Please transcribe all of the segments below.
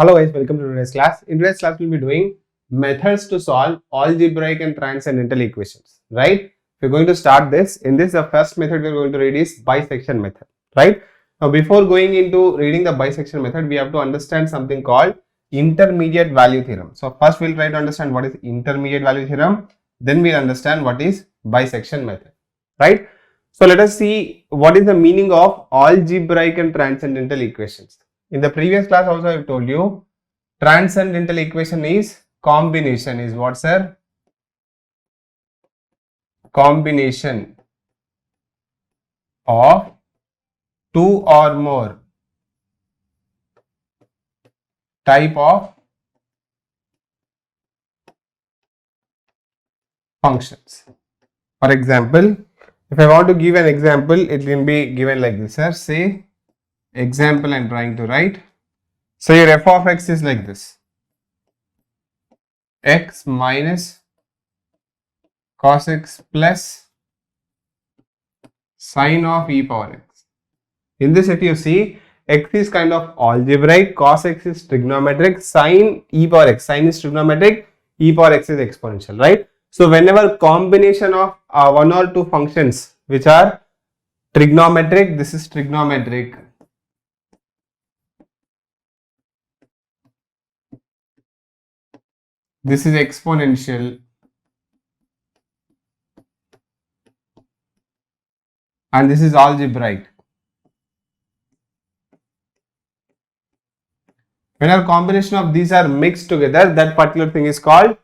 Hello guys, welcome to today's class. In today's class, we'll be doing methods to solve algebraic and transcendental equations, right? We're going to start this. In this, the first method we're going to read is bisection method, right? Now, before going into reading the bisection method, we have to understand something called intermediate value theorem. So, first we'll try to understand what is intermediate value theorem, then we'll understand what is bisection method, right? So, let us see what is the meaning of algebraic and transcendental equations. In the previous class also I have told you transcendental equation is combination is what, sir? Combination of two or more type of functions. For example, if I want to give an example, it can be given like this, sir. Say example I am trying to write. So your f of x is like this, x minus cos x plus sine of e power x. In this, if you see, x is kind of algebraic, cos x is trigonometric, sine e power x, sine is trigonometric, e power x is exponential, right? So whenever combination of one or two functions which are trigonometric, this is trigonometric, this is exponential, and this is algebraic. Whenever combination of these are mixed together, that particular thing is called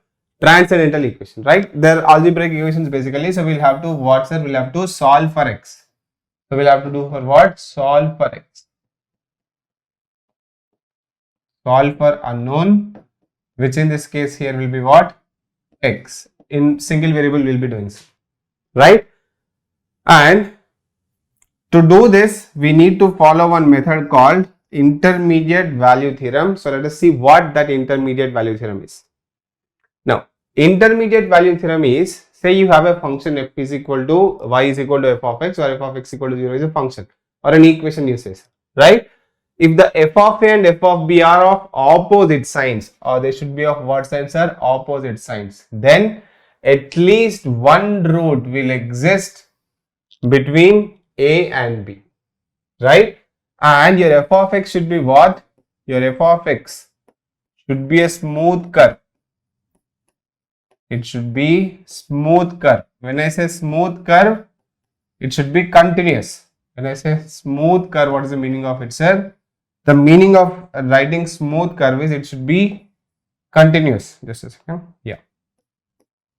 transcendental equation, right? They're algebraic equations basically. So we'll have to what, sir? We'll have to solve for x. So we'll have to do for what? Solve for x. Solve for unknown, which in this case here will be what? X. In single variable we'll be doing so, right? And to do this, we need to follow one method called intermediate value theorem. So let us see what that intermediate value theorem is. Now, intermediate value theorem is, say you have a function f is equal to y is equal to f of x, or f of x equal to 0 is a function or an equation you say, right? If the f of a and f of b are of opposite signs, or they should be of what signs, are opposite signs, then at least one root will exist between a and b, right? And your f of x should be what? Your f of x should be a smooth curve. It should be smooth curve. When I say smooth curve, it should be continuous. When I say smooth curve, what is the meaning of it, sir? The meaning of writing smooth curve is it should be continuous. Just a second. Yeah.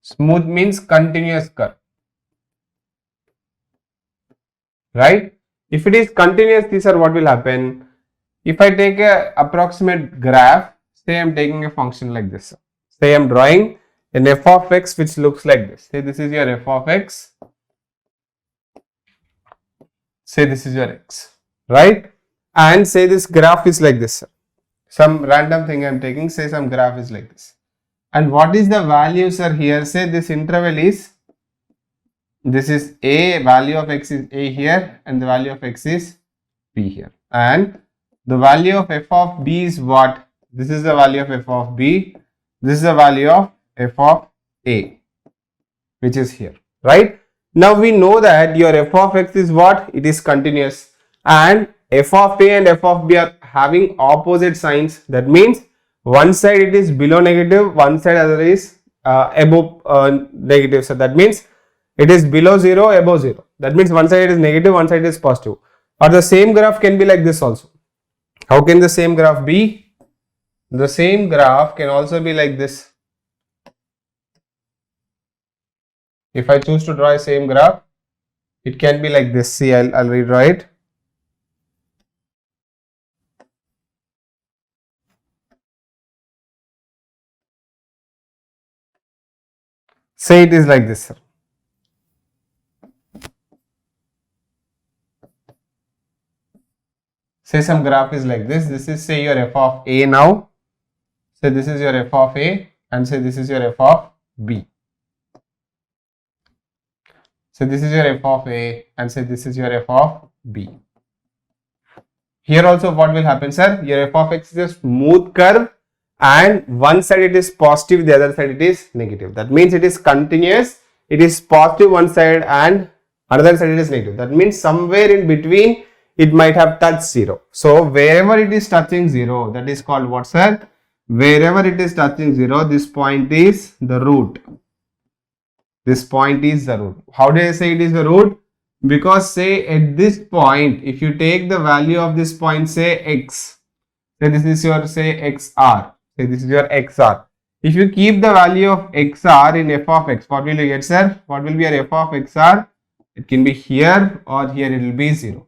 Smooth means continuous curve, right? If it is continuous, these are what will happen. If I take a approximate graph, say I am taking a function like this. Say I am drawing an f of x which looks like this. Say this is your f of x. Say this is your x, right? And say this graph is like this. Some random thing I am taking, say some graph is like this. And what is the values are here? Say this interval is, this is a, value of x is a here, and the value of x is b here. And the value of f of b is what? This is the value of f of b. This is the value of f of a, which is here, right? Now we know that your f of x is what? It is continuous, and f of a and f of b are having opposite signs. That means one side it is below negative, one side other is above negative. So that means it is below 0, above 0. That means one side is negative, one side is positive. Or the same graph can be like this also. How can the same graph be? The same graph can also be like this. If I choose to draw a same graph, it can be like this. See, I'll redraw it. Say it is like this, sir. Say some graph is like this. This is, say, your f of a now. Say this is your f of a, and say this is your f of b. So this is your f of a, and say this is your f of b. Here also what will happen, sir? Your f of x is a smooth curve and one side it is positive, the other side it is negative. That means it is continuous, it is positive one side and another side it is negative. That means somewhere in between it might have touched 0. So wherever it is touching 0, that is called what, sir? Wherever it is touching 0, this point is the root. This point is the root. How do I say it is the root? Because say at this point, if you take the value of this point, say x, say this is your say xr, say this is your xr. If you keep the value of xr in f of x, what will you get, sir? What will be your f of xr? It can be here or here, it will be 0.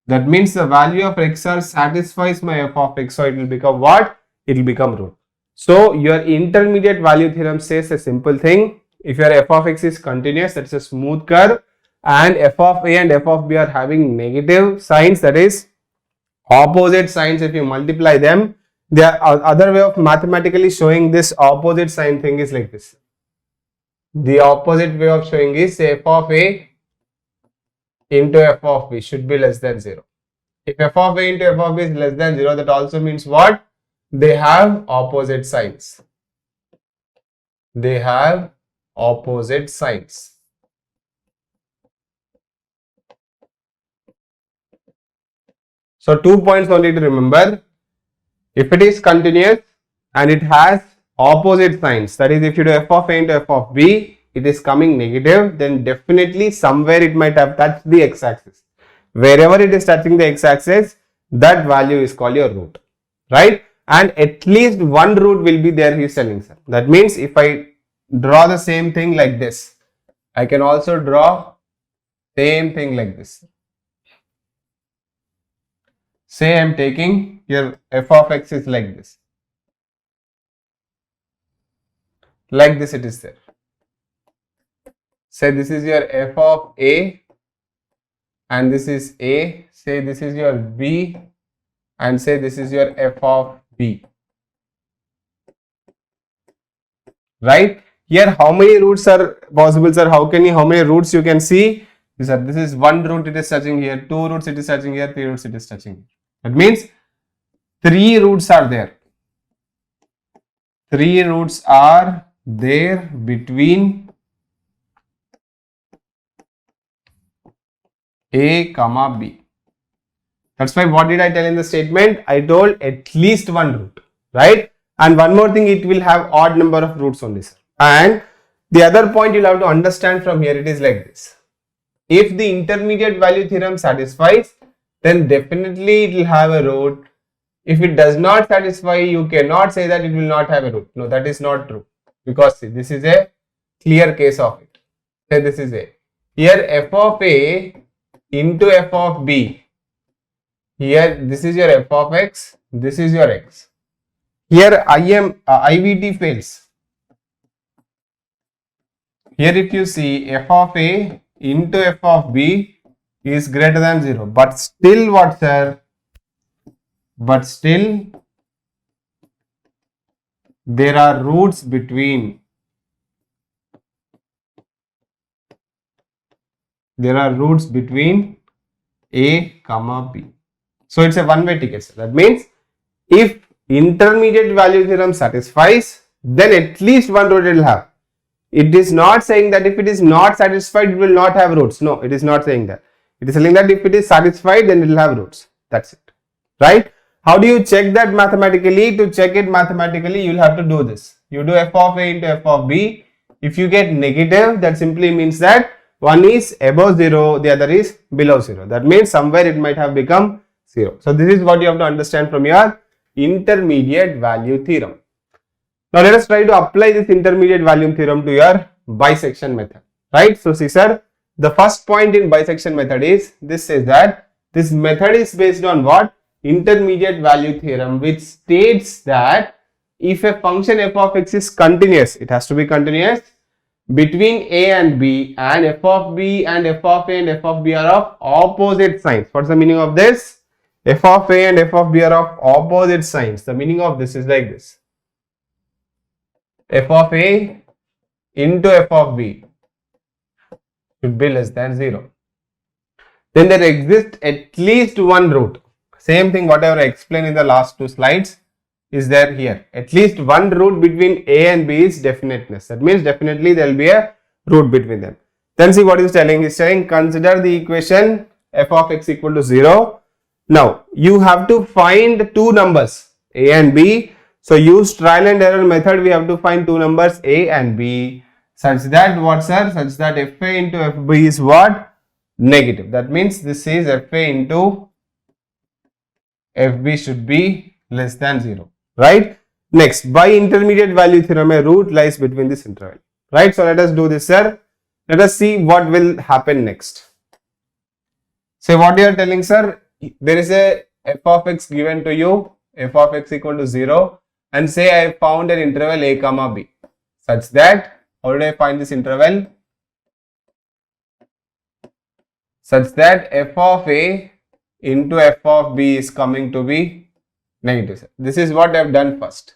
That means the value of xr satisfies my f of x, so it will become what? It will become root. So your intermediate value theorem says a simple thing. If your f of x is continuous, that is a smooth curve, and f of a and f of b are having negative signs, that is opposite signs, if you multiply them, the other way of mathematically showing this opposite sign thing is like this. The opposite way of showing is f of a into f of b should be less than 0. If f of a into f of b is less than 0, that also means what? They have opposite signs. They have opposite signs. So 2 points only to remember. If it is continuous and it has opposite signs, that is if you do f of a into f of b, it is coming negative, then definitely somewhere it might have touched the x-axis. Wherever it is touching the x-axis, that value is called your root, right? And at least one root will be there, he is telling, sir. That means if I draw the same thing like this, I can also draw same thing like this. Say I am taking your f of x is like this. Like this it is there. Say this is your f of a and this is a. Say this is your b and say this is your f of b. Right? Here how many roots are possible, sir? How many roots you can see? Sir, this is one root it is touching here, two roots it is touching here, three roots it is touching here. That means 3 roots are there. 3 roots are there between a comma b. That's why what did I tell in the statement? I told at least one root, right? And one more thing, it will have odd number of roots only, sir. And the other point you'll have to understand from here, it is like this. If the intermediate value theorem satisfies, then definitely it will have a root. If it does not satisfy, you cannot say that it will not have a root. No, that is not true. Because see, this is a clear case of it. Say this is a. Here f of a into f of b. Here this is your f of x, this is your x. Here IVT fails. Here if you see f of a into f of b is greater than 0. But still what, sir? But still there are roots between. There are roots between a comma b. So it's a one-way ticket, sir. That means if intermediate value theorem satisfies, then at least one root it will have. It is not saying that if it is not satisfied, it will not have roots. No, it is not saying that. It is saying that if it is satisfied, then it will have roots. That's it. Right? How do you check that mathematically? To check it mathematically, you will have to do this. You do f of a into f of b. If you get negative, that simply means that one is above 0, the other is below 0. That means somewhere it might have become 0. So this is what you have to understand from your intermediate value theorem. Now let us try to apply this intermediate value theorem to your bisection method. Right? So see, sir, the first point in bisection method is, this says that this method is based on what? Intermediate value theorem, which states that if a function f of x is continuous, it has to be continuous between a and b, and f of b and f of a and f of b are of opposite signs. What's the meaning of this? F of a and f of b are of opposite signs. The meaning of this is like this. F of a into f of b should be less than 0. Then there exists at least one root. Same thing whatever I explained in the last two slides is there here. At least one root between A and B is definiteness. That means definitely there will be a root between them. Then see what he's telling. He's saying consider the equation f of x equal to 0. Now you have to find two numbers A and B. So use trial and error method. We have to find two numbers A and B such that what, sir? Such that fa into fb is what? Negative. That means this is fa into fb should be less than 0. Right? Next, by intermediate value theorem, a root lies between this interval. Right? So let us do this, sir. Let us see what will happen next. Say what you are telling, sir. There is a f of x given to you, f of x equal to 0, and say I found an interval a comma b such that, how did I find this interval? Such that f of a into f of b is coming to be negative, sir. This is what I have done first.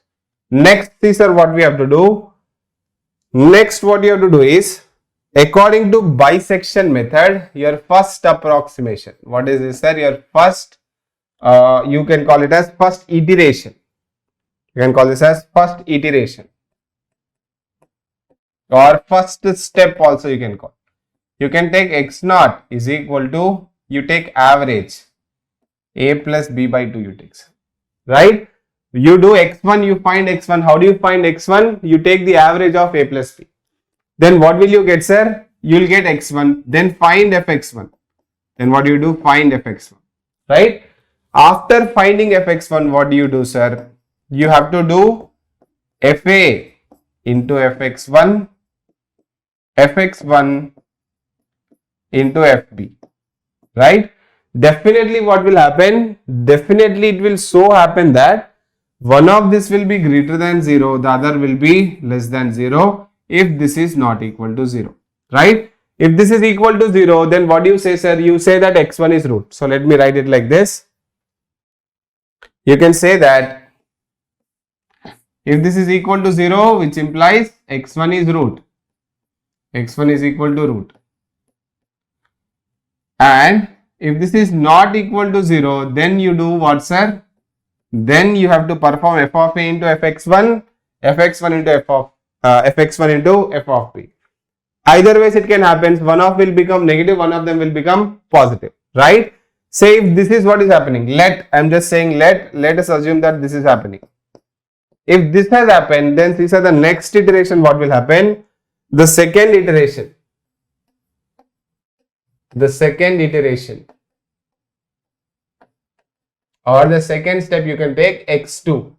Next, see, sir, what we have to do. Next, what you have to do is, according to bisection method, your first approximation. What is this, sir? Your first, you can call it as first iteration. You can call this as first iteration or first step also you can call. You can take x naught is equal to, you take average a plus b by 2 you take, right? You do x1, you find x1. How do you find x1? You take the average of a plus b. Then what will you get, sir? You will get x1. Then find fx1. Then what do you do? Find fx1. Right? After finding fx1, what do you do, sir? You have to do fa into fx1, fx1 into fb. Right? Definitely what will happen? Definitely it will so happen that one of this will be greater than 0, the other will be less than 0 if this is not equal to 0. Right? If this is equal to 0, then what do you say, sir? You say that x1 is root. So let me write it like this. You can say that if this is equal to 0, which implies x1 is root. x1 is equal to root. And if this is not equal to 0, then you do what, sir? Then you have to perform f of a into fx1, fx1 into fx1 into f of b. Either ways it can happen. One of will become negative, one of them will become positive. Right? Say if this is what is happening. I'm just saying let us assume that this is happening. If this has happened, then these are the next iteration. What will happen? The second iteration. The second iteration or the second step you can take x2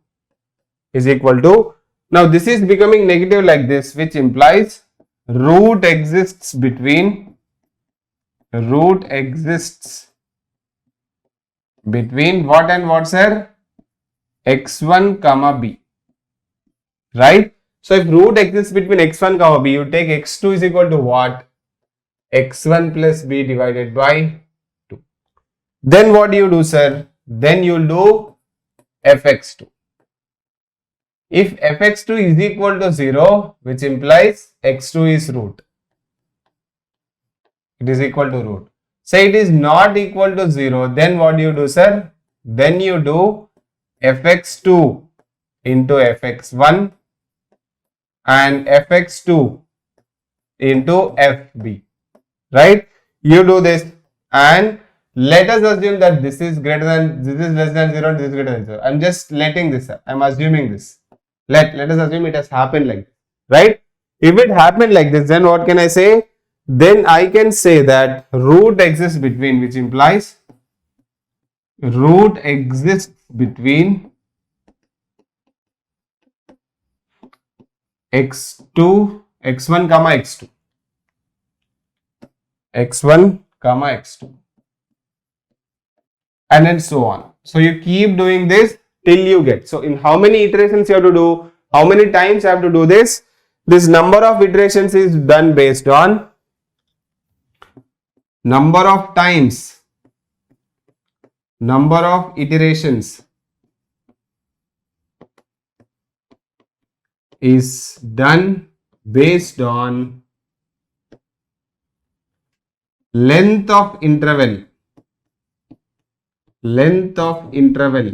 is equal to, now this is becoming negative like this, which implies root exists between what and what, sir? x1 comma b. Right? So if root exists between x1 comma b, you take x2 is equal to what? x1 plus b divided by 2. Then what do you do, sir? Then you will do fx2. If fx2 is equal to 0, which implies x2 is root. It is equal to root. Say it is not equal to 0, then what do you do, sir? Then you do fx2 into fx1 and fx2 into fb. Right? You do this and let us assume that this is greater than, this is less than 0 and this is greater than 0. I'm just letting this, I'm assuming this. Let us assume it has happened like this. Right? If it happened like this, then what can I say? Then I can say that root exists between, which implies root exists between x1 comma x2. x1 comma x2 and then so on. So you keep doing this till you get. So in how many iterations you have to do, how many times you have to do this? This number of iterations is done based on number of times, number of iterations is done based on length of interval length of interval,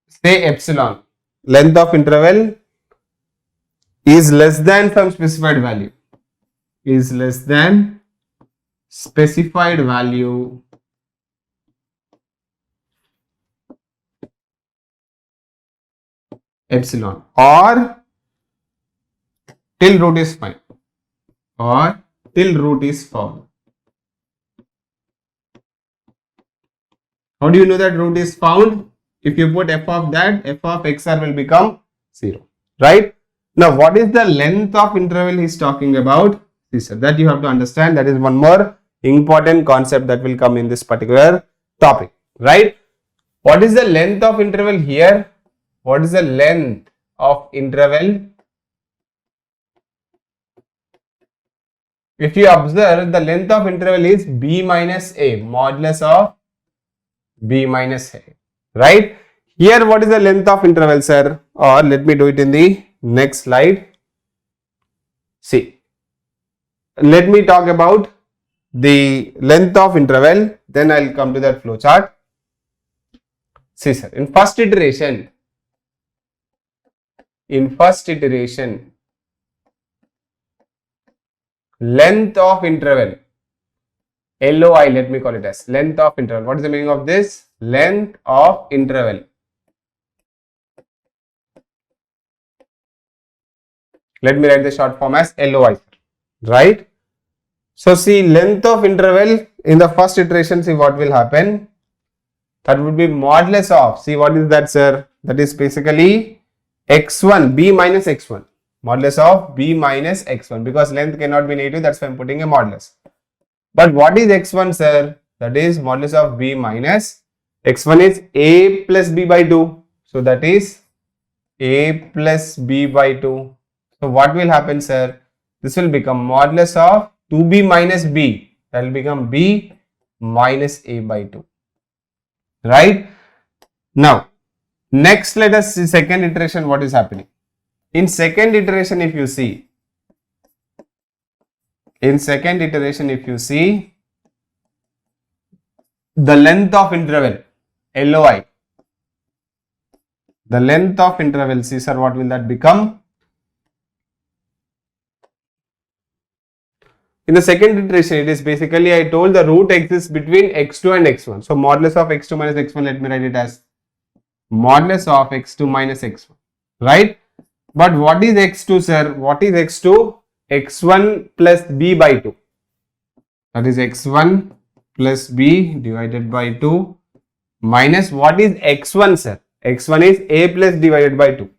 say epsilon, length of interval is less than some specified value, is less than specified value epsilon, or till root is fine, or till root is found. How do you know that root is found? If you put f of that, f of xr will become 0, right? Now, what is the length of interval he is talking about? That you have to understand. That is one more important concept that will come in this particular topic, right? What is the length of interval here? What is the length of interval? If you observe, the length of interval is b minus a, modulus of b minus a, right? Here, what is the length of interval, sir? Or let me do it in the next slide. See, let me talk about the length of interval, then I'll come to that flow chart. See, sir, in first iteration, length of interval, LOI, let me call it as length of interval. What is the meaning of this? Length of interval. Let me write the short form as LOI, right? So, see, length of interval in the first iteration, see what will happen. That would be modulus of, see what is that, sir? That is basically x1, b minus x1. Modulus of b minus x1, because length cannot be negative, that's why I am putting a modulus. But what is x1, sir? That is modulus of b minus x1 is a plus b by 2. So, that is a plus b by 2. So, what will happen, sir? This will become modulus of 2b minus b. That will become b minus a by 2. Right? Now, next let us see second iteration what is happening. In second iteration, if you see, the length of interval, LOI, the length of interval, see, sir, what will that become? In the second iteration, it is basically, I told the root exists between x2 and x1. So, modulus of x2 minus x1, let me write it as modulus of x2 minus x1, right? But what is x2, sir? What is x2? x1 plus b by 2. That is x1 plus b divided by 2 minus what is x1, sir? x1 is a plus divided by 2.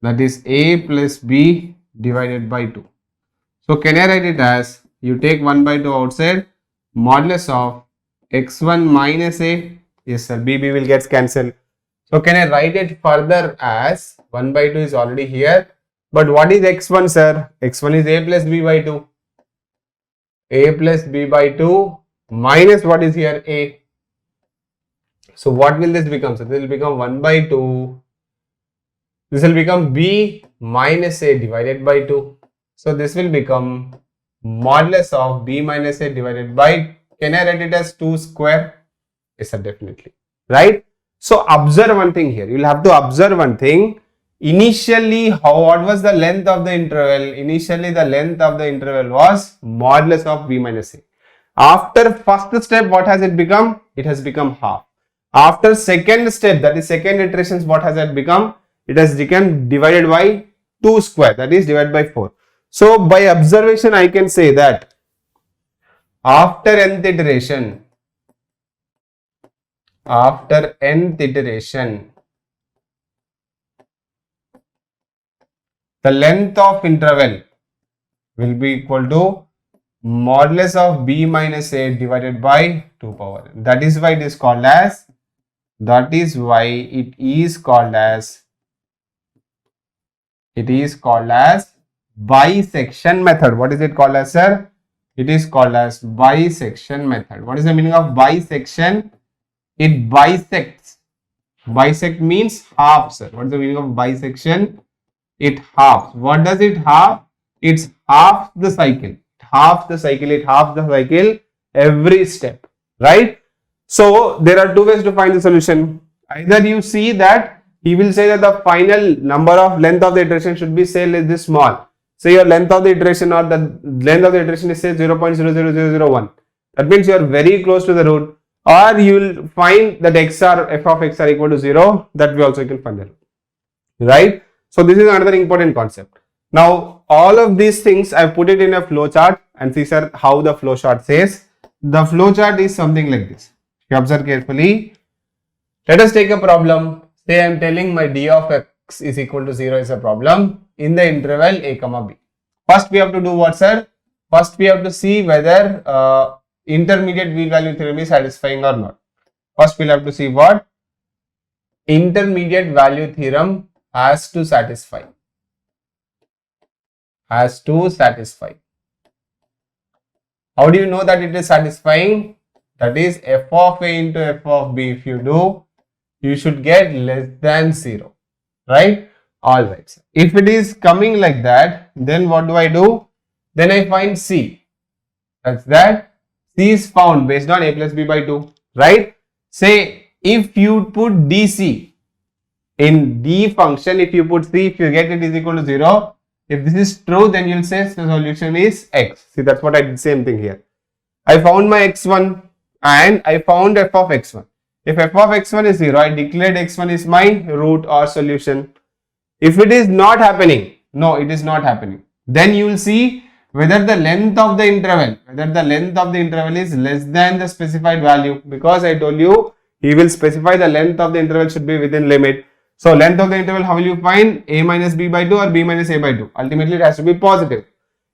That is a plus b divided by 2. So, can I write it as, you take 1 by 2 outside, modulus of x1 minus a, yes sir, b will get cancelled. So, can I write it further as 1 by 2 is already here, but what is x1, sir? x1 is a plus b by 2. A plus b by 2 minus what is here, a. So, what will this become, sir? This will become 1 by 2. This will become b minus a divided by 2. So, this will become modulus of b minus a divided by, can I write it as 2 square? Yes, sir, definitely, right? So, observe one thing here. You will have to observe one thing. Initially, what was the length of the interval? Initially, the length of the interval was modulus of b minus a. After first step, what has it become? It has become half. After second step, that is second iterations, what has it become? It has become divided by 2 square, that is divided by 4. So, by observation, I can say that after nth iteration, the length of interval will be equal to modulus of b minus a divided by 2 power. That is why it is called as, bisection method. What is it called as, sir? It is called as bisection method. What is the meaning of bisection? It bisects. Bisect means half, sir. What is the meaning of bisection? It halves. What does it half? It's half the cycle. It halves the cycle every step, right? So there are two ways to find the solution. Either you see that he will say that the final number of length of the iteration should be say this small. Say your length of the iteration or the length of the iteration is say 0.00001. That means you are very close to the root, or you will find that x or f of x are equal to 0. That we also can find the root, right? So this is another important concept. Now all of these things I put it in a flow chart, and these are how the flow chart says. The flow chart is something like this. You observe carefully. Let us take a problem. Say I am telling my d of x is equal to 0 is a problem in the interval a comma b. First we have to do what, sir? First we have to see whether intermediate mean value theorem is satisfying or not. First we'll have to see what? Intermediate value theorem has to satisfy. Has to satisfy. How do you know that it is satisfying? That is f of a into f of b. If you do, you should get less than 0, right? Alright. If it is coming like that, then what do I do? Then I find c. That's that. C is found based on a plus b by 2, right? Say if you put dc in d function, if you put c, if you get it is equal to 0, if this is true, then you'll say the solution is x. See, that's what I did, same thing here. I found my x1 and I found f of x1. If f of x1 is 0, I declared x1 is my root or solution. If it is not happening, no, it is not happening, then you will see whether the length of the interval, is less than the specified value, because I told you he will specify the length of the interval should be within limit. So length of the interval, how will you find? A minus b by 2 or b minus a by 2. Ultimately it has to be positive.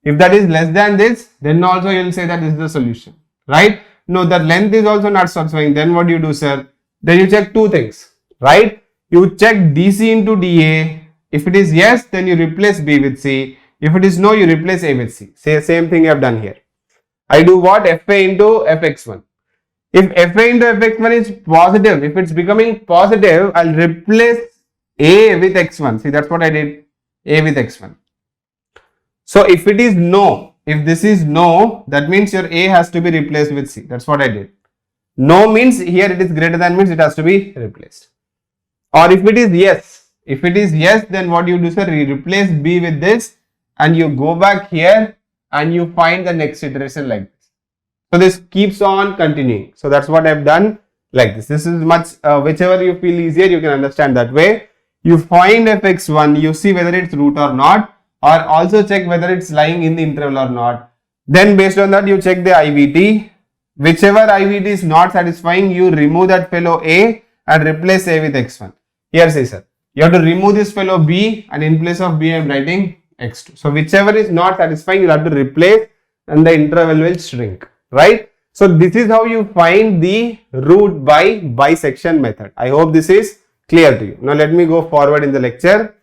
If that is less than this, then also you will say that this is the solution, right? No, the length is also not satisfying. Then what do you do, sir? Then you check two things, right? You check dc into dA. If it is yes, then you replace b with c. If it is no, you replace a with c. Say same thing I have done here. I do what? Fa into fx1. If fa into fx1 is positive, if it's becoming positive, I'll replace a with x1. See, that's what I did. A with x1. So if it is no, if this is no, that means your a has to be replaced with c. That's what I did. No means here it is greater than, means it has to be replaced. Or if it is yes, then what you do, sir? You replace b with this and you go back here and you find the next iteration like this. So this keeps on continuing. So that's what I've done like this. This is much, whichever you feel easier, you can understand that way. You find fx1, you see whether it's root or not, or also check whether it's lying in the interval or not. Then based on that, you check the IVT. Whichever IVT is not satisfying, you remove that fellow a and replace a with x1. Here say, sir, you have to remove this fellow b, and in place of b I am writing x2. So whichever is not satisfying, you have to replace and the interval will shrink, right? So this is how you find the root by bisection method. I hope this is clear to you. Now let me go forward in the lecture.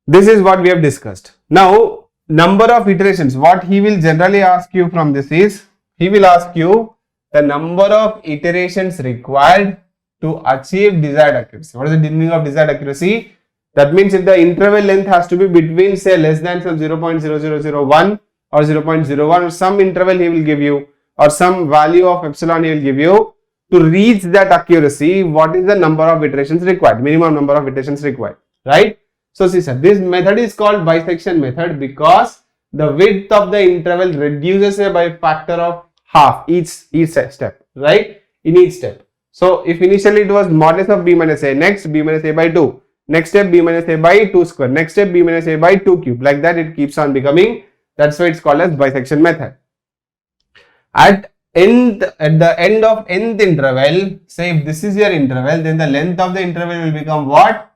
This is what we have discussed. Now number of iterations, what he will generally ask you from this is, he will ask you the number of iterations required to achieve desired accuracy. What is the meaning of desired accuracy? That means if the interval length has to be between say less than some 0.0001 or 0.01 or some interval he will give you, or some value of epsilon he will give you, to reach that accuracy, what is the number of iterations required, minimum number of iterations required, right? So see, sir, this method is called bisection method because the width of the interval reduces by factor of half each step, right? In each step. So if initially it was modulus of b minus a, next b minus a by 2, next step b minus a by 2 square, next step b minus a by 2 cube, like that it keeps on becoming. That's why it's called as bisection method. At the end of nth interval, say if this is your interval, then the length of the interval will become what?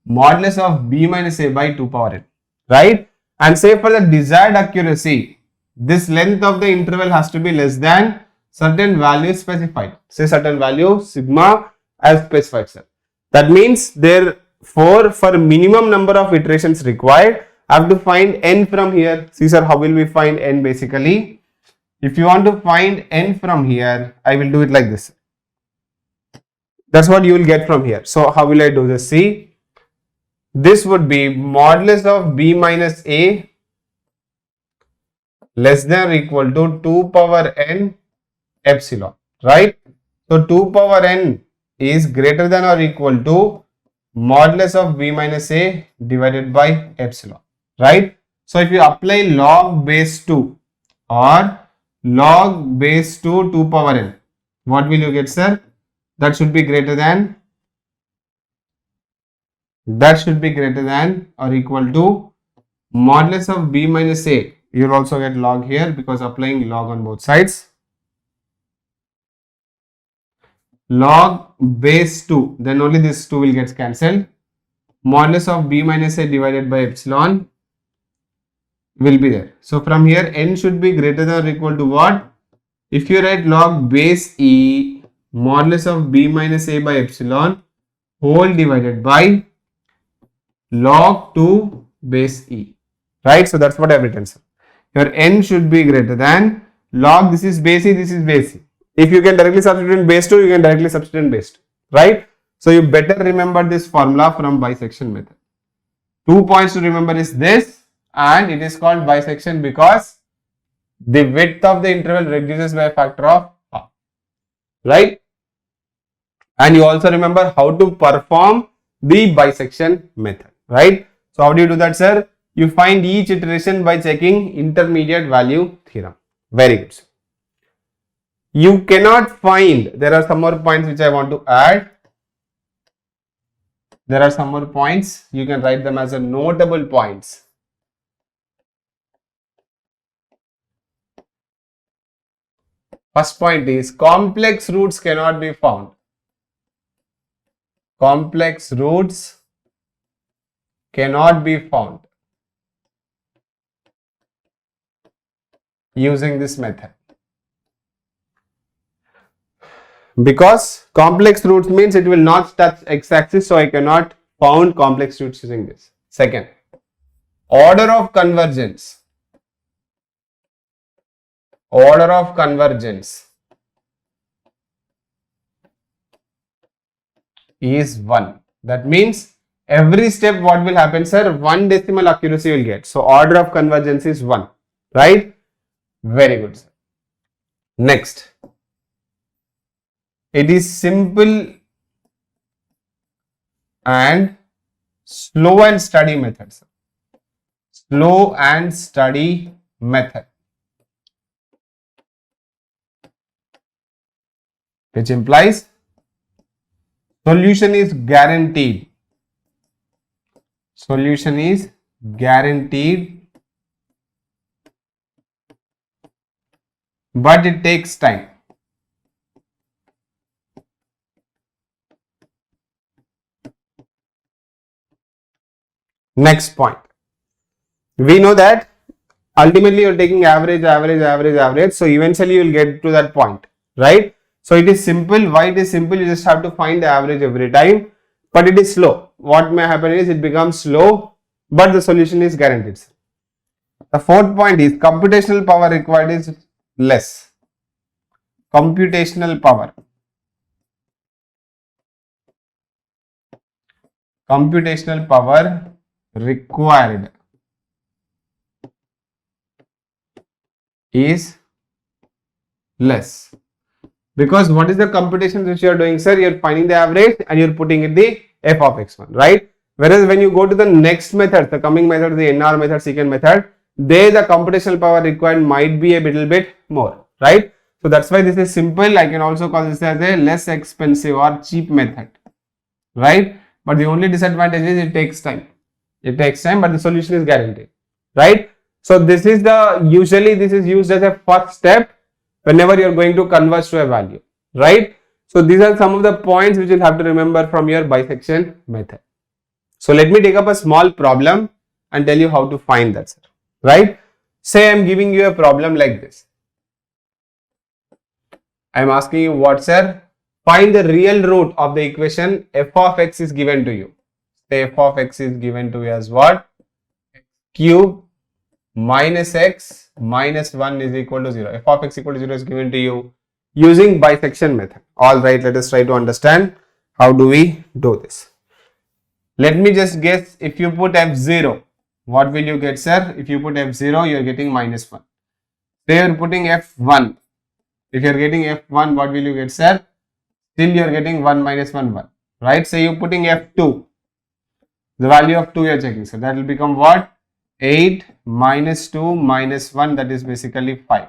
Modulus of b minus a by 2 power n, right? And say for the desired accuracy, this length of the interval has to be less than certain value specified. Say certain value sigma as specified, sir. That means therefore for minimum number of iterations required, I have to find n from here. See, sir, how will we find n basically? If you want to find n from here, I will do it like this. That's what you will get from here. So how will I do this? See, this would be modulus of b minus a less than or equal to 2 power n epsilon, right? So 2 power n is greater than or equal to modulus of b minus a divided by epsilon, right? So if you apply log base 2 or log base 2 power n, what will you get, sir? That should be greater than or equal to modulus of b minus a. You'll also get log here because applying log on both sides. Log base 2, then only this 2 will get cancelled. Modulus of b minus a divided by epsilon will be there. So from here n should be greater than or equal to what? If you write log base e modulus of b minus a by epsilon whole divided by log 2 base e, right? So that's what I've written, sir. Your n should be greater than log, this is base e, this is base e. If you can directly substitute in base 2, you can directly substitute in base 2, right? So you better remember this formula from bisection method. 2 points to remember is this, and it is called bisection because the width of the interval reduces by a factor of half, right? And you also remember how to perform the bisection method, right? So how do you do that, sir? You find each iteration by checking intermediate value theorem. Very good, sir. You cannot find, there are some more points which I want to add. There are some more points, you can write them as a notable points. First point is complex roots cannot be found. Complex roots cannot be found using this method. Because complex roots means it will not touch x-axis, so I cannot found complex roots using this. Second, order of convergence. Order of convergence is 1. That means every step what will happen, sir? 1 decimal accuracy will get. So order of convergence is 1, right? Very good, sir. Next, it is simple and slow and steady method, sir. Slow and steady method, which implies solution is guaranteed. Solution is guaranteed, but it takes time. Next point, we know that ultimately you're taking average, so eventually you will get to that point, right? So it is simple. Why it is simple? You just have to find the average every time, but it is slow. What may happen is it becomes slow, but the solution is guaranteed. The fourth point is computational power required is less. Computational power. Computational power required is less. Because what is the computation which you are doing, sir? You are finding the average and you are putting in the f of x1, right? Whereas when you go to the next method, the coming method, the NR method, secant method, there the computational power required might be a little bit more, right? So that's why this is simple. I can also call this as a less expensive or cheap method, right? But the only disadvantage is it takes time. It takes time, but the solution is guaranteed, right? So this is usually this is used as a first step whenever you are going to converge to a value, right? So these are some of the points which you'll have to remember from your bisection method. So let me take up a small problem and tell you how to find that, sir, right? Say I'm giving you a problem like this. I'm asking you what, sir? Find the real root of the equation f of x is given to you. Say f of x is given to you as what? X cube minus x minus 1 is equal to 0. F of x equal to 0 is given to you using bisection method. Alright, let us try to understand how do we do this. Let me just guess, if you put f0, what will you get, sir? If you put f0, you are getting minus 1. Say you are putting f1. If you're getting f1, what will you get, sir? Still you're getting 1 minus 1, 1. Right? So you're putting f2. The value of 2 you're checking. So that will become what? 8 minus 2 minus 1, that is basically 5.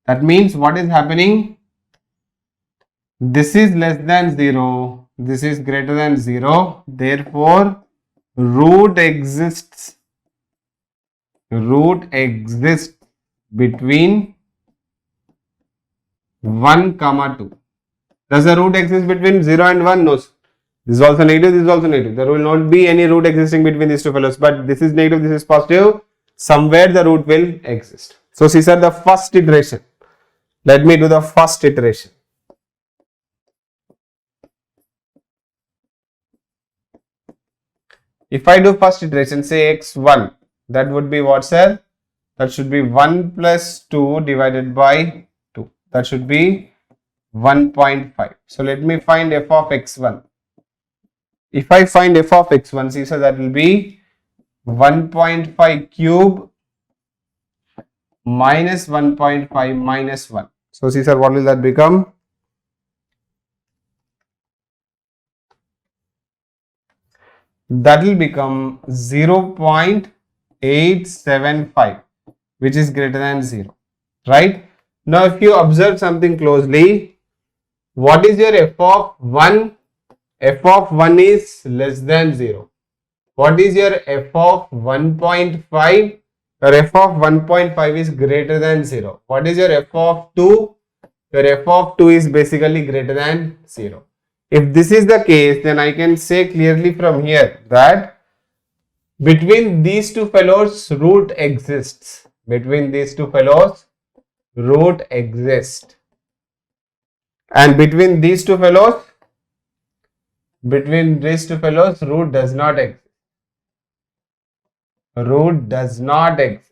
That means what is happening? This is less than 0. This is greater than 0. Therefore, root exists between 1 comma 2. Does the root exist between 0 and 1? No. This is also negative, this is also negative. There will not be any root existing between these two fellows, but this is negative, this is positive. Somewhere the root will exist. So these are the first iteration. Let me do the first iteration. If I do first iteration, say x1, that would be what, sir? That should be 1 plus 2 divided by 2. That should be 1.5. So let me find f of x1. If I find f of x1, see, so that will be 1.5 cube minus 1.5 minus 1. So see, sir, what will that become? That will become 0.875, which is greater than 0, right? Now, if you observe something closely, what is your f of 1? F of 1 is less than 0. What is your f of 1.5? Your f of 1.5 is greater than 0. What is your f of 2? Your f of 2 is basically greater than 0. If this is the case, then I can say clearly from here that between these two fellows, root exists. Between these two fellows, root exists. And between these two fellows, root does not exist. Root does not exist.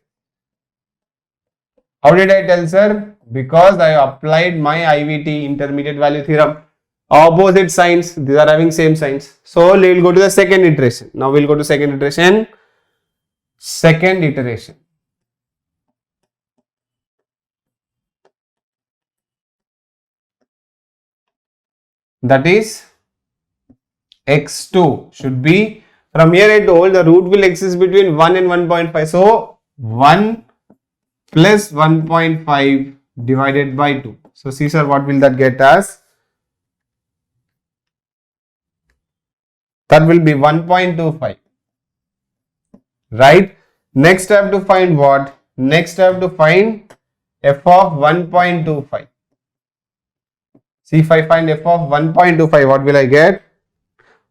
How did I tell, sir? Because I applied my IVT, intermediate value theorem. Opposite signs, these are having same signs. So we will go to the second iteration. Now we will go to second iteration. Second iteration. That is x2 should be, from here I told the root will exist between 1 and 1.5. So 1 plus 1.5 divided by 2. So see, sir, what will that get as? That will be 1.25, right? Next I have to find what? Next I have to find f of 1.25. See, if I find f of 1.25, what will I get?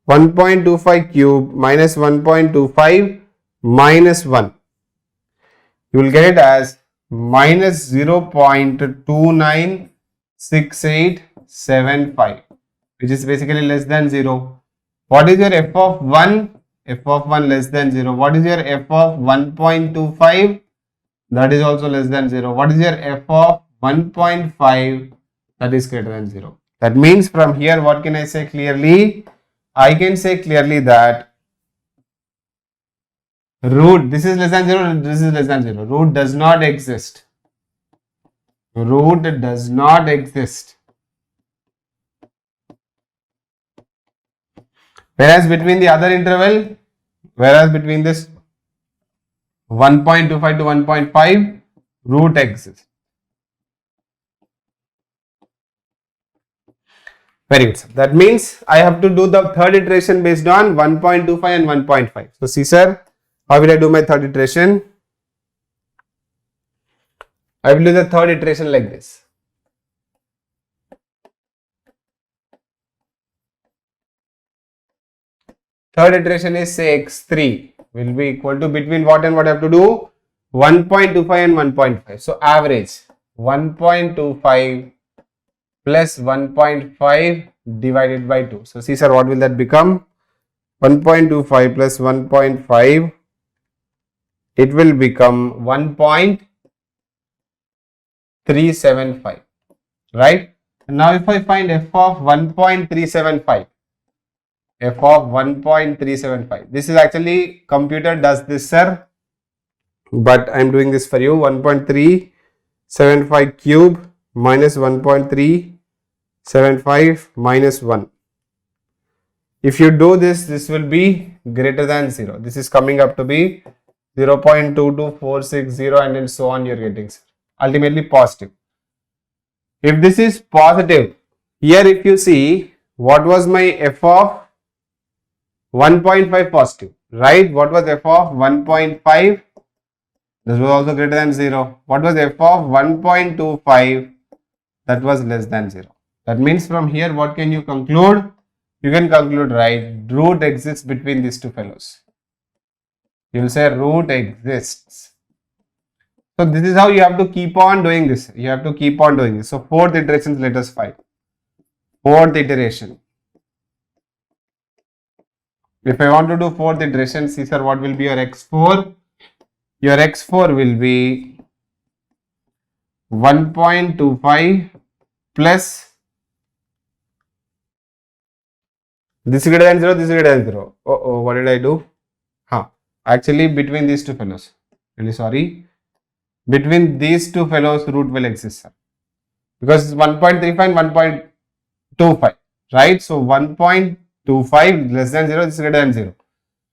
1.25 cube minus 1.25 minus 1. You will get it as minus 0.296875, which is basically less than 0. What is your f of 1? F of 1 less than 0. What is your f of 1.25? That is also less than 0. What is your f of 1.5? That is greater than 0. That means from here, what can I say clearly? I can say clearly that root, this is less than 0, this is less than 0. Root does not exist. Root does not exist. Whereas between the other interval, between this 1.25 to 1.5, root exists. Very good, sir. That means I have to do the third iteration based on 1.25 and 1.5. So see, sir, how will I do my third iteration? I will do the third iteration like this. Third iteration is, say, x3 will be equal to, between what and what I have to do? 1.25 and 1.5. So average 1.25 plus 1.5 divided by 2. So see, sir, what will that become? 1.25 plus 1.5, it will become 1.375, right? And now if I find f of 1.375, f of 1.375, this is actually, computer does this, sir, but I am doing this for you. 1.375 cube minus 1.375 minus 1. If you do this, this will be greater than 0. This is coming up to be 0.22460 and then so on you are getting ultimately positive. If this is positive, here if you see what was my f of 1.5 positive, right? What was f of 1.5? This was also greater than 0. What was f of 1.25? That was less than 0. That means from here what can you conclude? You can conclude, right, root exists between these two fellows. You will say root exists. So this is how you have to keep on doing this. You have to keep on doing this. So fourth iterations let us find. Fourth iteration. If I want to do fourth iteration, see sir, what will be your x4? Your x4 will be 1.25 plus this is greater than 0, this is greater than 0. Oh, what did I do? Actually between these two fellows, really sorry, between these two fellows root will exist, sir. Because it's 1.35 and 1.25, right? So 1.25 less than 0, this is greater than 0.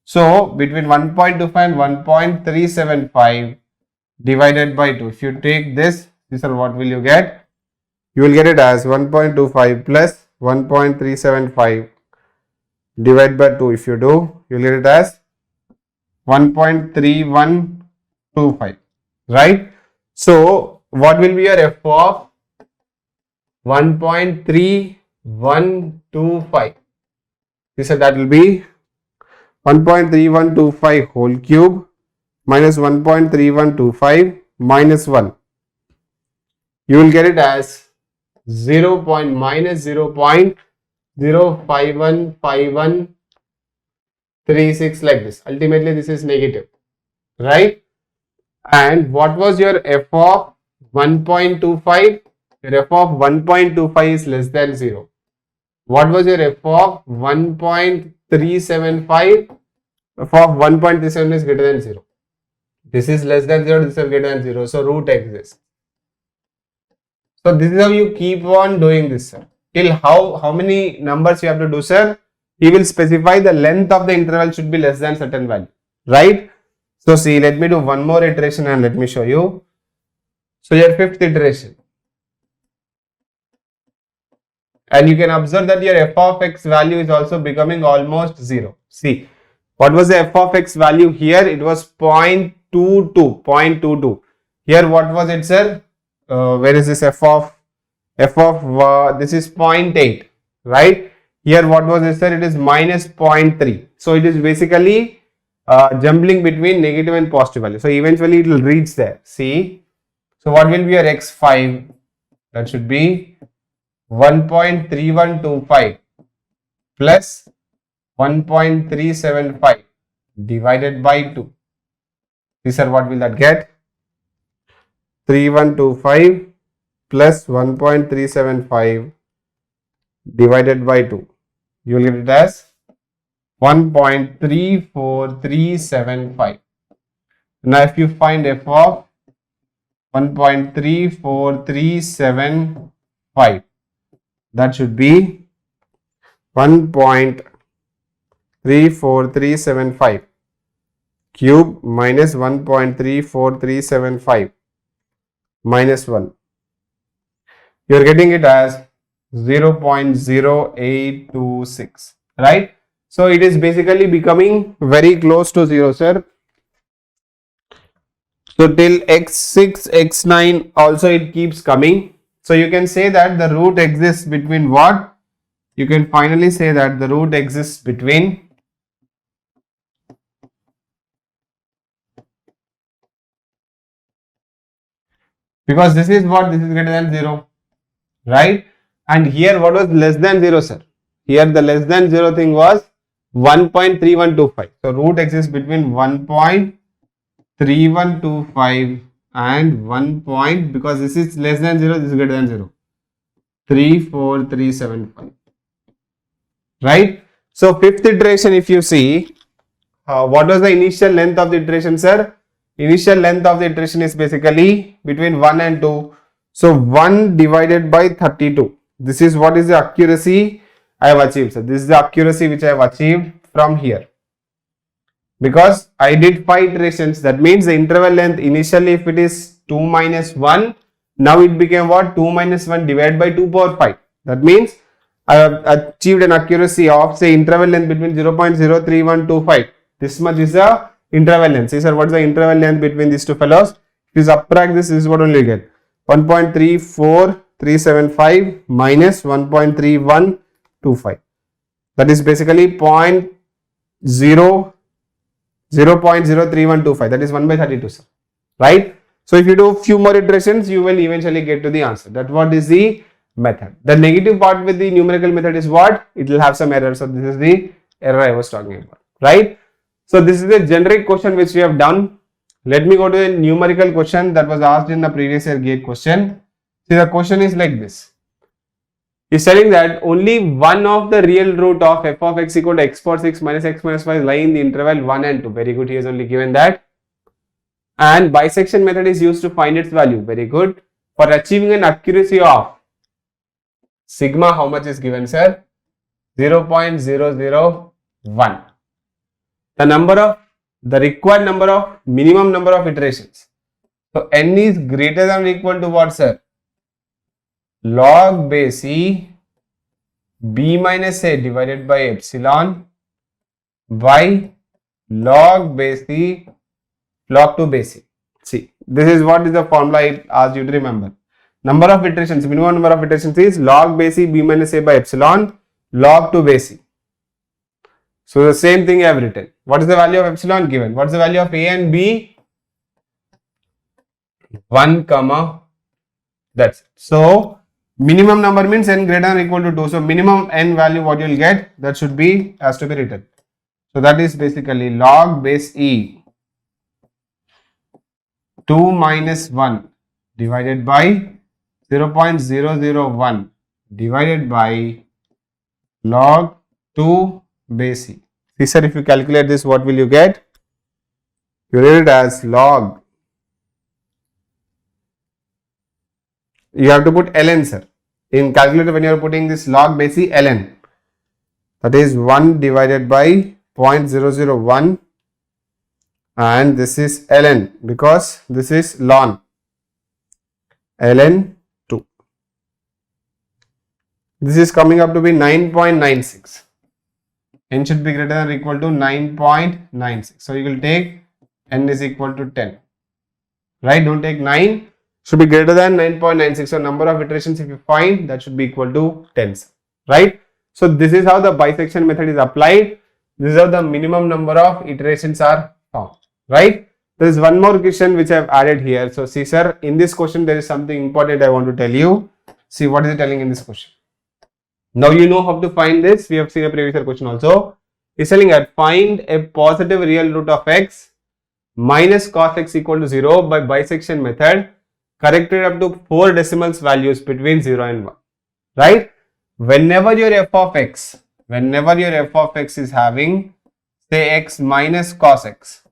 So between 1.25 and 1.375 divided by 2, if you take this, what will you get? You will get it as 1.25 plus 1.375 divided by 2. If you do, you will get it as 1.3125, right? So what will be your f of 1.3125? This that will be 1.3125 whole cube minus 1.3125 minus 1. You will get it as 0.0515136 like this. Ultimately this is negative, right? And what was your f of 1.25? Your f of 1.25 is less than 0. What was your f of 1.375? F of 1.37 is greater than 0. This is less than 0, this is greater than 0. So root exists. So this is how you keep on doing this, sir. Till how many numbers you have to do, sir? He will specify the length of the interval should be less than certain value, right? So see, let me do one more iteration and let me show you. So your fifth iteration. And you can observe that your f of x value is also becoming almost 0. See, what was the f of x value here? It was 0.22. Here what was it, sir? Where is this f of this is 0.8, right? Here what was it, sir? It is minus 0.3. So it is basically jumbling between negative and positive value. So eventually it will reach there. See, so what will be your x5? That should be 1.3125 plus 1.375 divided by 2. See, sir, what will that get? 3125 plus 1.375 divided by 2. You will get it as 1.34375. Now, if you find f of 1.34375, that should be 1.34375 cube minus 1.34375 minus 1. You are getting it as 0.0826, right? So it is basically becoming very close to 0, sir. So till x6, x9 also it keeps coming. So you can say that the root exists between what? You can finally say that the root exists between because this is what? This is greater than 0, right? And here what was less than 0, sir? Here the less than 0 thing was 1.3125. So root exists between 1.3125 and 1 point, because this is less than 0, this is greater than 0. 34375. Right? So fifth iteration, if you see, what was the initial length of the iteration, sir? Initial length of the iteration is basically between 1 and 2. So 1 divided by 32. This is what is the accuracy I have achieved. So this is the accuracy which I have achieved from here. Because I did 5 iterations, that means the interval length initially if it is 2 minus 1, now it became what? 2 minus 1 divided by 2 power 5. That means I have achieved an accuracy of say interval length between 0.03125. This much is the interval length. See sir, what is the interval length between these two fellows? If you subtract this is what only you get. 1.34375 minus 1.3125. That is basically 0.03125, that is 1 by 32, sir. Right? So if you do few more iterations, you will eventually get to the answer. That what is the method. The negative part with the numerical method is what? It will have some error. So this is the error I was talking about. Right? So this is the generic question which we have done. Let me go to a numerical question that was asked in the previous year GATE question. See, the question is like this. Is telling that only one of the real root of f of x equal to x power 6 minus x minus 5 lie in the interval 1 and 2. Very good, he has only given that. And bisection method is used to find its value. Very good. For achieving an accuracy of sigma, how much is given, sir? 0.001. The required number of minimum number of iterations. So n is greater than or equal to what, sir? Log base e b minus a divided by epsilon by log base e log 2 base e. See, this is what is the formula I asked you to remember. Number of iterations, minimum number of iterations is log base e b minus a by epsilon log 2 base e. So the same thing I have written. What is the value of epsilon given? What is the value of a and b? 1, that's it. So minimum number means n greater than or equal to 2. So minimum n value what you will get, that should be, has to be written. So that is basically log base e 2 minus 1 divided by 0.001 divided by log 2 base e. See sir, if you calculate this, what will you get? You read it as log. You have to put ln, sir. In calculator, when you are putting this log base e, ln. That is 1 divided by 0.001 and this is ln because this is ln. ln 2. This is coming up to be 9.96. N should be greater than or equal to 9.96. So you will take n is equal to 10. Right? Don't take 9. Should be greater than 9.96. So number of iterations if you find, that should be equal to 10. Right? So this is how the bisection method is applied. This is how the minimum number of iterations are found. Right? There is one more question which I have added here. So see sir, in this question there is something important I want to tell you. See what is it telling in this question. Now you know how to find this. We have seen a previous question also. It's telling that find a positive real root of x minus cos x equal to 0 by bisection method corrected up to 4 decimals values between 0 and 1. Right? Whenever your f of x is having say x minus cos x,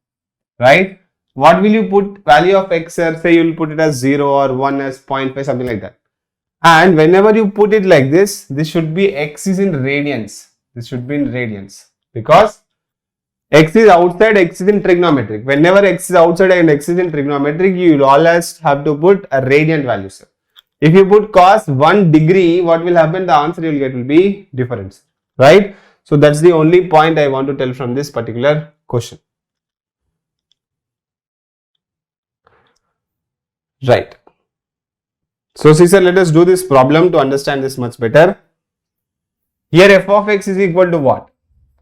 right? What will you put value of x, sir? Say you will put it as 0 or 1 as 0.5, something like that. And whenever you put it like this should be x is in radians. This should be in radians because x is outside, x is in trigonometric. Whenever x is outside and x is in trigonometric, you will always have to put a radian value, sir. If you put cos 1 degree, what will happen? The answer you will get will be different, right? So that's the only point I want to tell from this particular question. Right. So see sir, let us do this problem to understand this much better. Here f of x is equal to what?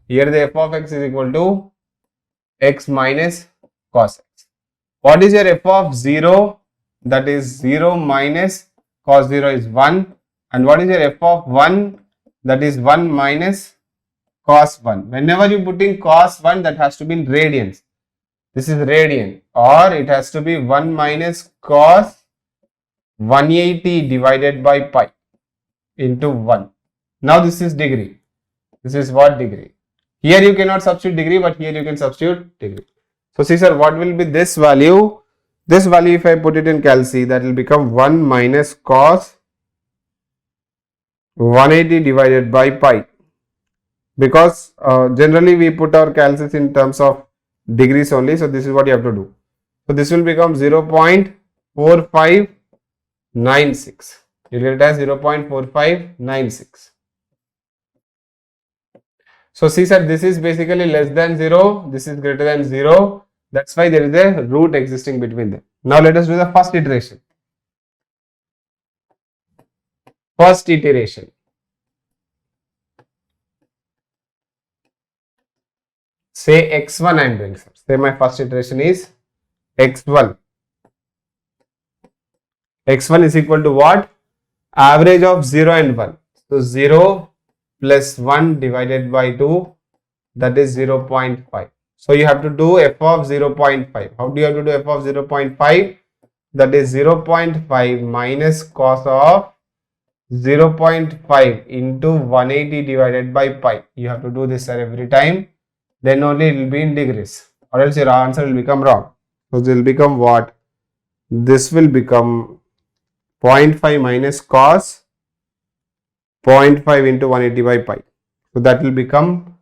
Here the f of x is equal to x minus cos x. What is your f of 0? That is 0 minus cos 0 is 1. And what is your f of 1? That is 1 minus cos 1. Whenever you put in cos 1, that has to be in radians. This is radian, or it has to be 1 minus cos 180 divided by pi into 1. Now this is degree. This is what degree? Here you cannot substitute degree, but here you can substitute degree. So see sir, what will be this value? This value, if I put it in calci, that will become 1 minus cos 180 divided by pi. Because generally we put our calculus in terms of degrees only, so this is what you have to do. So this will become 0.4596. You get it as 0.4596. So see sir, this is basically less than 0, this is greater than 0. That's why there is a root existing between them. Now let us do the first iteration. First iteration. Say x1 I am doing, sir. Say my first iteration is x1. x1 is equal to what? Average of 0 and 1. So 0 plus 1 divided by 2, that is 0.5. So you have to do f of 0.5. How do you have to do f of 0.5? That is 0.5 minus cos of 0.5 into 180 divided by pi. You have to do this, sir, every time. Then only it will be in degrees, or else your answer will become wrong. So this will become what? This will become 0.5 minus cos 0.5 into 180 by pi. So that will become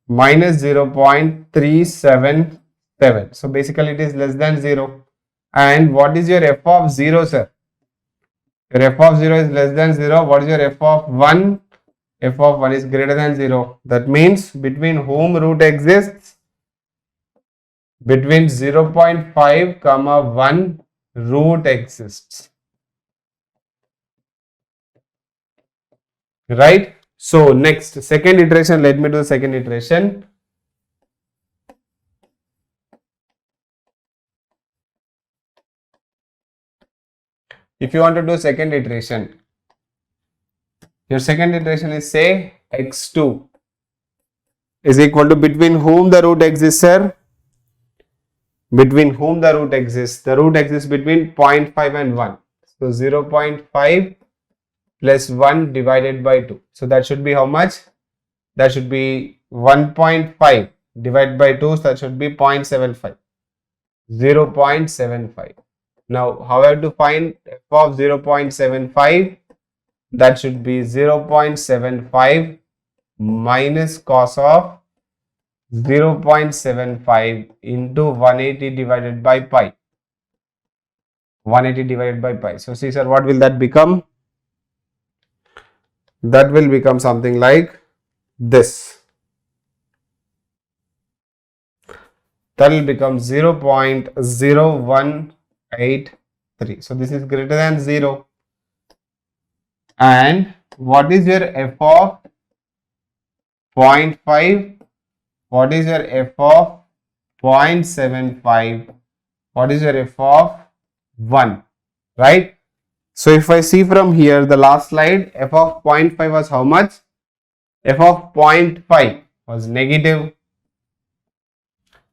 minus 0.377. So basically it is less than 0. And what is your f of 0, sir? Your f of 0 is less than 0. What is your f of 1? F of 1 is greater than 0. That means between whom root exists? Between 0.5 comma 1 root exists. Right? So next, second iteration, let me do the second iteration. If you want to do second iteration, your second iteration is say x2 is equal to between whom the root exists, sir? Between whom the root exists? The root exists between 0.5 and 1. So 0.5 plus 1 divided by 2. So that should be how much? That should be 1.5 divided by 2. So that should be 0.75. 0.75. Now, how I have to find f of 0.75? That should be 0.75 minus cos of 0.75 into 180 divided by pi. 180 divided by pi. So, see sir, what will that become? That will become something like this. That will become 0.0183. So, this is greater than 0. And what is your f of 0.5? What is your f of 0.75? What is your f of 1? Right? So if I see from here, the last slide, f of 0.5 was how much? F of 0.5 was negative.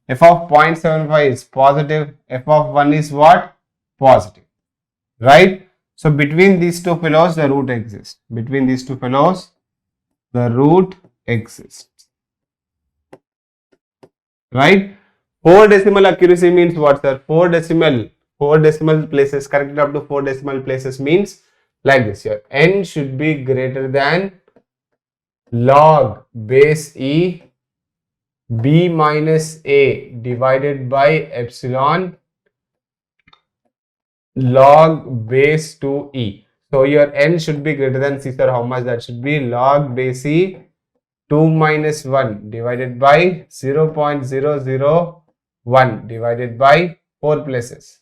F of 0.75 is positive. F of 1 is what? Positive. Right? So between these two fellows, the root exists. Between these two fellows, the root exists. Right? 4 decimal accuracy means what, sir? 4 decimal places, corrected up to 4 decimal places means like this. Your n should be greater than log base e b minus a divided by epsilon log base 2e. So your n should be greater than, see sir, how much? That should be log base e 2 minus 1 divided by 0.001 divided by 4 places,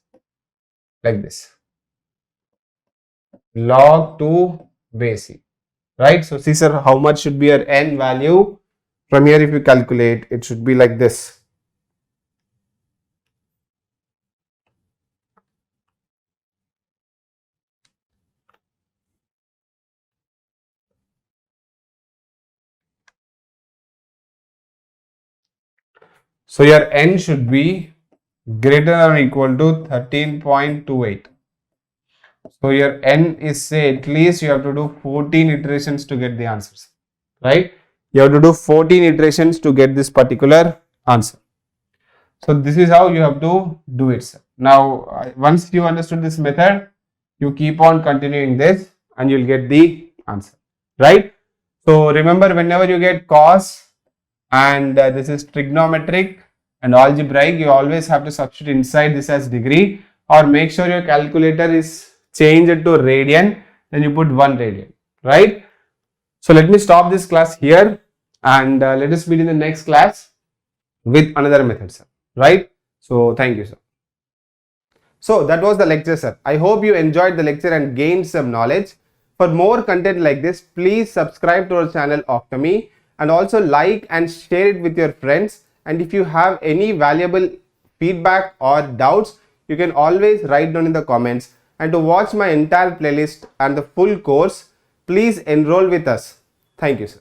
like this, log 2 base e, right? So see sir, how much should be your n value? From here if you calculate, it should be like this. So your n should be greater or equal to 13.28. So your n is, say, at least you have to do 14 iterations to get the answers, right? You have to do 14 iterations to get this particular answer. So this is how you have to do it, sir. Now, once you understood this method, you keep on continuing this and you'll get the answer, right? So remember, whenever you get cos and this is trigonometric and algebraic, you always have to substitute inside this as degree, or make sure your calculator is changed to radian, then you put 1 radian, right? So let me stop this class here and let us meet in the next class with another method, sir, right? So thank you, sir. So that was the lecture, sir. I hope you enjoyed the lecture and gained some knowledge. For more content like this, please subscribe to our channel Octomy and also like and share it with your friends. And if you have any valuable feedback or doubts, you can always write down in the comments. And to watch my entire playlist and the full course, please enroll with us. Thank you, sir.